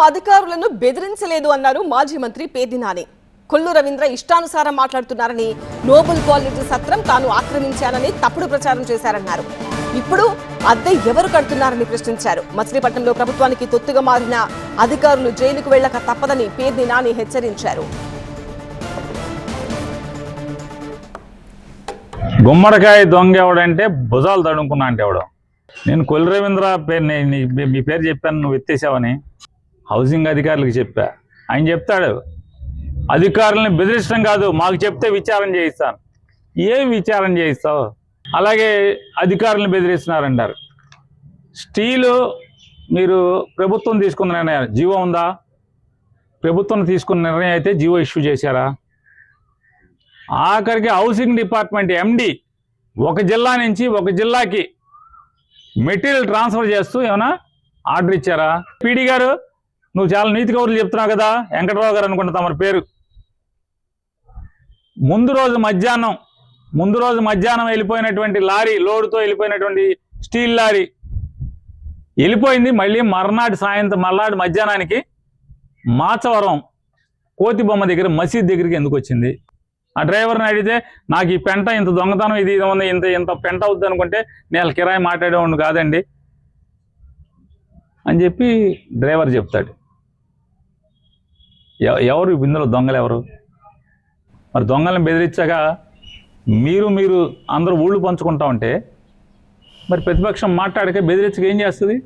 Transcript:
అధికారులను బెదిరించలేదు అన్నారు మాజీ మంత్రి పేర్ని నాని. కొల్లు రవీంద్ర ఇష్టానుసారం మాట్లాడుతున్నారని, నోబుల్ కాలేజీ సత్రం తాను ఆక్రమించానని తప్పుడు ప్రచారం చేశారన్నారు. ఇప్పుడు అద్దె ఎవరు కడుతున్నారని ప్రశ్నించారు. మచిలీపట్నంలో ప్రభుత్వానికి తొత్తుగా మారిన అధికారులు జైలుకు వెళ్లక తప్పదని పేర్ని నాని హెచ్చరించారు. గుమ్మడికాయ దొంగ ఎవడంటే భుజాలు తడుముకున్నా అంటే ఎవడు. నేను కొల్లు రవీంద్ర పేరు మీ పేరు చెప్పాను, నువ్వు ఎత్తేసావని హౌసింగ్ అధికారులకు చెప్పా. ఆయన చెప్తాడు, అధికారులను బెదిరించడం కాదు, మాకు చెప్తే విచారణ చేయిస్తాను. ఏం విచారణ చేయిస్తావు? అలాగే అధికారులను బెదిరిస్తున్నారంటారు. స్టీలు మీరు ప్రభుత్వం తీసుకున్న నిర్ణయం, జీవో ఉందా? ప్రభుత్వం తీసుకున్న నిర్ణయం అయితే జీవో ఇష్యూ చేశారా? ఆఖరికి హౌసింగ్ డిపార్ట్మెంట్ ఎండి ఒక జిల్లా నుంచి ఒక జిల్లాకి మెటీరియల్ ట్రాన్స్ఫర్ చేస్తూ ఏమైనా ఆర్డర్ ఇచ్చారా? పీడీ గారు, నువ్వు చాలా నీతి కౌరులు చెప్తున్నావు కదా, వెంకటరావు గారు అనుకుంటా తమరి పేరు. ముందు రోజు మధ్యాహ్నం వెళ్ళిపోయినటువంటి లారీ, లోడుతో వెళ్ళిపోయినటువంటి స్టీల్ లారీ వెళ్ళిపోయింది. మళ్ళీ మర్నాడు మధ్యాహ్నానికి మాచవరం కోతి బొమ్మ దగ్గర మసీద్ దగ్గరికి ఎందుకు వచ్చింది? ఆ డ్రైవర్ని అడిగితే, నాకు ఈ పెంట ఇంత దొంగతనం ఇది ఉంది, ఇంత పెంట అవుద్ది అనుకుంటే నేను కిరాయి మాట్లాడేవాడిని కాదండి అని చెప్పి డ్రైవర్ చెప్తాడు. ఎవరు ఇందులో దొంగలు ఎవరు? మరి దొంగలను బెదిరించాక మీరు అందరూ ఊళ్ళు పంచుకుంటా ఉంటే మరి ప్రతిపక్షం మాట్లాడక బెదిరించక ఏం చేస్తుంది?